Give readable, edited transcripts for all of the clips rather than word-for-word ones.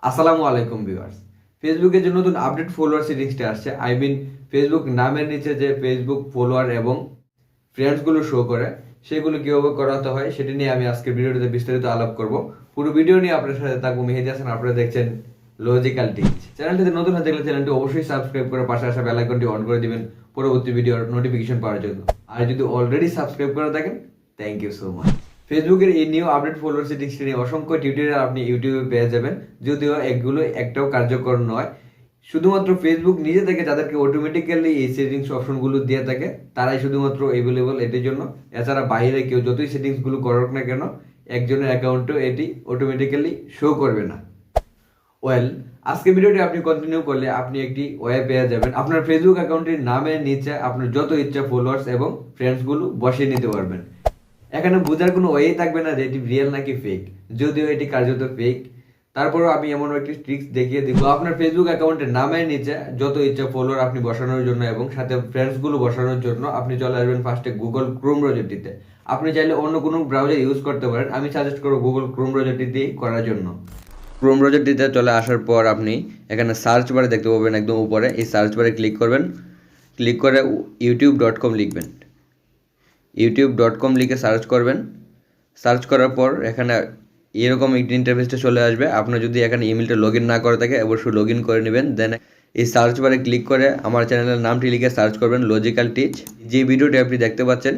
আসসালামু আলাইকুম ভিউয়ার্স। ফেসবুকে যে নতুন আপডেট ফলোয়ার সেটিংসটা আসছে, ফেসবুক নামের নিচে যে ফেসবুক ফলোয়ার এবং ফ্রেন্ডসগুলো শো করে, সেগুলো কিভাবে করাতে হয় সেটি নিয়ে আমি আজকের ভিডিওটিতে বিস্তারিত আলাপ করব। পুরো ভিডিও নিয়ে আপনার সাথে থাকবো মেহেদি হাসান। আপনারা দেখছেন লজিক্যাল টিচ। চ্যানেলটিতে নতুন হয়ে থাকলে চ্যানেলটি অবশ্যই সাবস্ক্রাইব করে পাশে আসা বেল আইকনটি অন করে দিবেন পরবর্তী ভিডিওর নোটিফিকেশন পাওয়ার জন্য। আর যদি অলরেডি সাবস্ক্রাইব করে থাকেন, থ্যাংক ইউ সো মাচ। ফেসবুকের এই নিউ আপডেট ফলোয়ার সেটিংসটি নিয়ে অসংখ্য টিউটোরিয়াল আপনি ইউটিউবে পেয়ে যাবেন, যদিও এগুলো একটাও কার্যকর নয়। শুধুমাত্র ফেসবুক নিজে থেকে যাদেরকে অটোমেটিক্যালি এই সেটিংস অপশনগুলো দিয়ে থাকে তারাই শুধুমাত্র অ্যাভেলেবল এটির জন্য। এছাড়া বাইরে কেউ যতই সেটিংসগুলো করুক না কেন, একজনের অ্যাকাউন্টেও এটি অটোমেটিক্যালি শো করবে না। ওয়েল, আজকে ভিডিওটি আপনি কন্টিনিউ করলে আপনি একটি ওয়ে পেয়ে যাবেন। আপনার ফেসবুক অ্যাকাউন্টের নামের নিচে আপনার যত ইচ্ছা ফলোয়ার্স এবং ফ্রেন্ডসগুলো বসিয়ে নিতে পারবেন। এখানে বোঝার কোনো ওয়েই থাকবে না যে এটি রিয়েল নাকি ফেক, যদিও এটি কার্যত ফেক। তারপরেও আমি এমন একটি ট্রিক্স দেখিয়ে দিব। আপনার ফেসবুক অ্যাকাউন্টের নামের নিচে যত ইচ্ছা ফলোয়ার আপনি বসানোর জন্য এবং সাথে ফ্রেন্ডসগুলো বসানোর জন্য আপনি চলে আসবেন ফার্স্টে গুগল ক্রোম ব্রাউজারটিতে। আপনি চাইলে অন্য কোনো ব্রাউজার ইউজ করতে পারেন, আমি সাজেস্ট করবো গুগল ক্রোম ব্রাউজারটি দিয়ে করার জন্য। ক্রোম ব্রাউজারটিতে চলে আসার পর আপনি এখানে সার্চ বারে দেখতে পাবেন একদম উপরে। এই সার্চ বারে ক্লিক করবেন, ক্লিক করে youtube.com লিখবেন। youtube.com লিখে সার্চ করবেন। সার্চ করার পর এখানে এরকম একটি ইন্টারফেসটা চলে আসবে। আপনার যদি এখানে ইমেলটা লগ ইন না করে থাকে অবশ্যই লগ ইন করে নেবেন। দেন এই সার্চ বারে ক্লিক করে আমার চ্যানেলের নামটি লিখে সার্চ করবেন লজিক্যাল টিচ। যে ভিডিওটি আপনি দেখতে পাচ্ছেন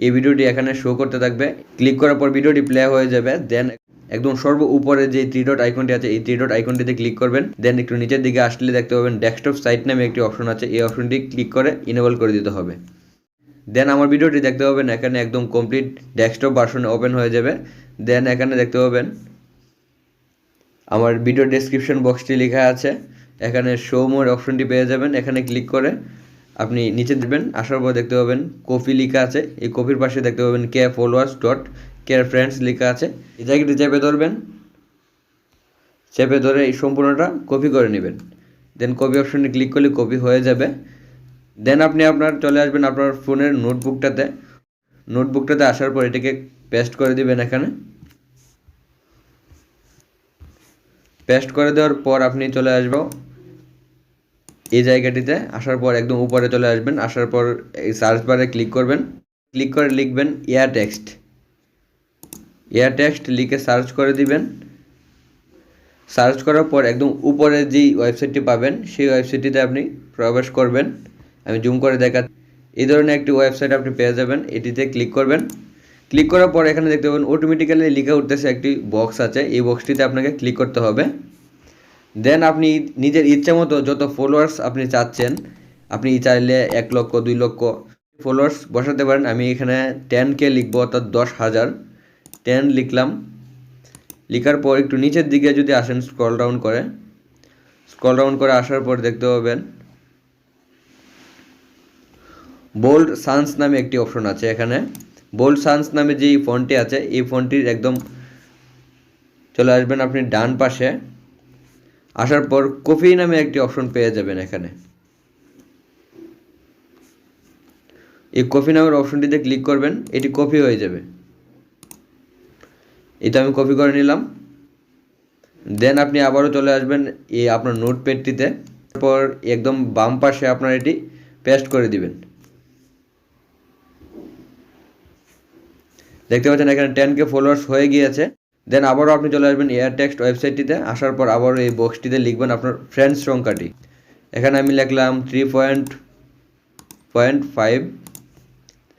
এই ভিডিওটি এখানে শো করতে থাকবে। ক্লিক করার পর ভিডিওটি প্লে হয়ে যাবে। দেন একদম সর্ব উপরে যে থ্রি ডট আইকনটি আছে এই থ্রি ডট আইকনটিতে ক্লিক করবেন। দেন একটু নিচের দিকে আসলে দেখতে পাবেন ডেস্কটপ সাইট নামে একটি অপশন আছে, এই অপশনটি ক্লিক করে ইনেবল করে দিতে হবে। দেন আমার ভিডিওটি দেখতে পাবেন এখানে একদম কমপ্লিট ডেস্কটপ ভার্সনে ওপেন হয়ে যাবে। দেন এখানে দেখতে পাবেন আমার ভিডিও ডেসক্রিপশন বক্সটি লেখা আছে, এখানে শো মোর অপশনটি পেয়ে যাবেন। এখানে ক্লিক করে আপনি নিচে দেবেন, আসার পর দেখতে পাবেন কপি লেখা আছে। এই কপির পাশে দেখতে পাবেন K followers dot care friends লেখা আছে। এই জায়গাটি চেপে ধরবেন, চেপে ধরে এই সম্পূর্ণটা কপি করে নেবেন। দেন কপি অপশনে ক্লিক করলে কপি হয়ে যাবে। দেন আপনি আপনার চলে আসবেন আপনার ফোনের নোটবুকটাতে আসার পর এটাকে পেস্ট করে দিবেন। এখানে পেস্ট করে দেওয়ার পর আপনি চলে আসবো এই জায়গাটিতে। আসার পর একদম উপরে চলে আসবেন। আসার পর এই সার্চ বারে ক্লিক করবেন, ক্লিক করে লিখবেন এয়ার টেক্সট লিখে সার্চ করে দিবেন। সার্চ করার পর একদম উপরে যেই ওয়েবসাইটটি পাবেন সেই ওয়েবসাইটটিতে আপনি প্রবেশ করবেন। আমি জুম করে দেখাচ্ছি। এই ধরনের একটি ওয়েবসাইট আপনি পেয়ে যাবেন, এটিতে ক্লিক করবেন। ক্লিক করার পর এখানে দেখতে পাবেন অটোমেটিক্যালি লিখে উঠতেছে একটি বক্স আছে, এই বক্সটিতে আপনাকে ক্লিক করতে হবে। দেন আপনি নিজের ইচ্ছা মতো যত ফলোয়ার্স আপনি চাচ্ছেন, আপনি চাইলে 1 লক্ষ 2 লক্ষ ফলোয়ার্স বসাতে পারেন। আমি এখানে 10K লিখবো, অর্থাৎ 10,000। 10 লিখলাম। লেখার পর একটু নিচের দিকে যদি আসেন স্ক্রল ডাউন করে আসার পর দেখতে পাবেন বোল্ড সান্স নামে একটি অপশন আছে। এখানে বোল্ড সান্স নামে যেই ফন্টটি আছে এই ফন্টটির একদম চলে আসবেন আপনি ডান পাশে। আসার পর কপি নামে একটি অপশন পেয়ে যাবেন। এখানে এই কপি নামের অপশনটিতে ক্লিক করবেন, এটি কপি হয়ে যাবে। এটা আমি কপি করে নিলাম। দেন আপনি আবারও চলে আসবেন এই আপনার নোটপ্যাডটিতে। তারপর একদম বাম পাশে আপনার এটি পেস্ট করে দিবেন। দেখতে পাচ্ছেন এখানে 10K ফলোয়ার্স হয়ে গিয়েছে। দেন আবারও আপনি চলে আসবেন এয়ার টেক্সট ওয়েবসাইটটিতে। আসার পর আবারও এই বক্সটিতে লিখবেন আপনার ফ্রেন্ডস সংখ্যাটি। এখানে আমি লিখলাম 3.5।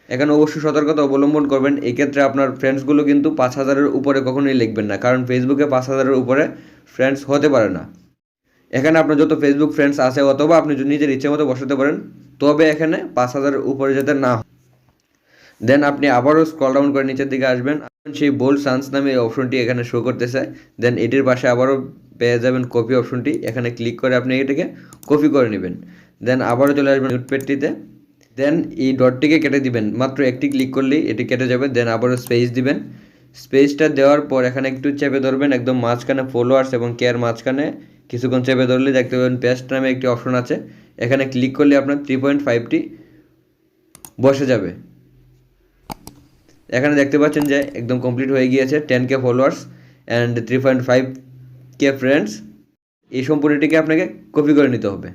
এখানে অবশ্যই সতর্কতা অবলম্বন করবেন, এক্ষেত্রে আপনার ফ্রেন্ডসগুলো কিন্তু 5,000-এর উপরে কখনোই লিখবেন না, কারণ ফেসবুকে 5,000-এর উপরে ফ্রেন্ডস হতে পারে না। এখানে আপনার যত ফেসবুক ফ্রেন্ডস আছে অথবা আপনি নিজের ইচ্ছে মতো বসাতে পারেন, তবে এখানে 5,000-এর উপরে যাতে না হয়। দেন আপনি আবারও স্ক্রল ডাউন করে নিচের দিকে আসবেন, সেই বোল্ড সান্স নামে এই অপশনটি এখানে শো করতেছে। দেন এটির পাশে আবারও পেয়ে যাবেন কপি অপশনটি, এখানে ক্লিক করে আপনি এটাকে কপি করে নেবেন। দেন আবারও চলে আসবেন নোটপ্যাডটিতে। দেন এই ডটটিকে কেটে দিবেন, মাত্র একটি ক্লিক করলেই এটি কেটে যাবে। দেন আবারও স্পেস দিবেন। স্পেসটা দেওয়ার পর এখানে একটু চেপে ধরবেন, একদম মাঝখানে ফলোয়ার্স এবং কেয়ার মাঝখানে কিছুক্ষণ চেপে ধরলে দেখতে পাবেন পেস্ট নামে একটি অপশন আছে, এখানে ক্লিক করলে আপনার 3.5টি বসে যাবে। এখানে দেখতে পাচ্ছেন যে একদম কমপ্লিট হয়ে গিয়েছে 10K followers and 3.5K friends. এই সম্পূর্ণটিকে আপনাকে কপি করে নিতে হবে।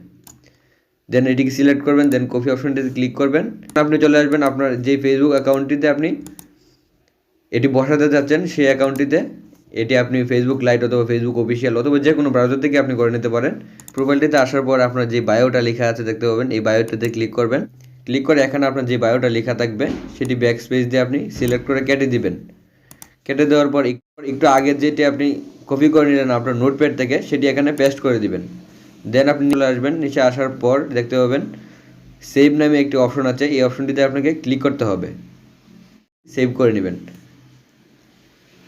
দেন এটিকে সিলেক্ট করবেন, দেন কপি অপশনটিতে ক্লিক করবেন। আপনি চলে আসবেন আপনার যে ফেসবুক অ্যাকাউন্টটিতে আপনি এটি বসাতে যাচ্ছেন সেই অ্যাকাউন্টটিতে। এটি আপনি ফেসবুক লাইট অথবা ফেসবুক অফিসিয়াল অথবা যে কোনো ব্রাউজার থেকে আপনি করে নিতে পারেন। প্রোফাইলটিতে আসার পর আপনার যে বায়োটা লেখা আছে দেখতে পাবেন, এই বায়োটাতে ক্লিক করবেন। ক্লিক করে এখানে আপনার যে বায়োটা লেখা থাকবে সেটি ব্যাক স্পেস দিয়ে আপনি সিলেক্ট করে কেটে দিবেন। কেটে দেওয়ার পর একটু আগের যেটি আপনি কপি করে নিলেন আপনার নোটপ্যাড থেকে, সেটি এখানে পেস্ট করে দিবেন। দেন আপনি চলে আসবেন, নিচে আসার পর দেখতে পাবেন সেভ নামে একটি অপশন আছে, এই অপশনটিতে আপনাকে ক্লিক করতে হবে, সেভ করে নেবেন।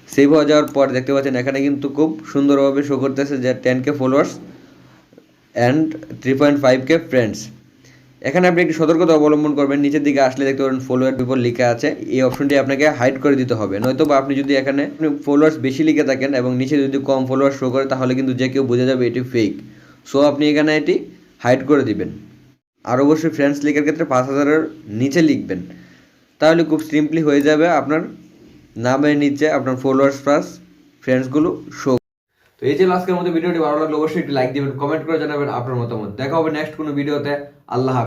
সেভ হয়ে যাওয়ার পর দেখতে পাচ্ছেন এখানে কিন্তু খুব সুন্দরভাবে শো করতেছে যে 10K followers and 3.5K friends. এখানে আপনি একটি সতর্কতা অবলম্বন করবেন, নিচের দিকে আসলে দেখতে পাবেন ফলোয়ার পিপল লেখা আছে, এই অপশনটি আপনাকে হাইড করে দিতে হবে। নয়তো বা আপনি যদি এখানে ফলোয়ার্স বেশি লিখে থাকেন এবং নিচে যদি কম ফলোয়ার শো করে তাহলে কিন্তু যে কেউ বুঝে যাবে এটি ফেক। সো আপনি এখানে এটি হাইড করে দিবেন। আর অবশ্যই ফ্রেন্ডস লেখার ক্ষেত্রে 5000-এর নিচে লিখবেন, তাহলে খুব সিম্পলি হয়ে যাবে আপনার নামের নিচে আপনার ফলোয়ার্স প্লাস ফ্রেন্ডসগুলো শো। তো এই ছিল আজকের মতো ভিডিওটি। ভালো লাগলে অবশ্যই একটি লাইক দিবেন, কমেন্ট করে জানাবেন আপনার মতামত। দেখা হবে নেক্সট কোনো ভিডিওতে। আল্লাহ হাফেজ।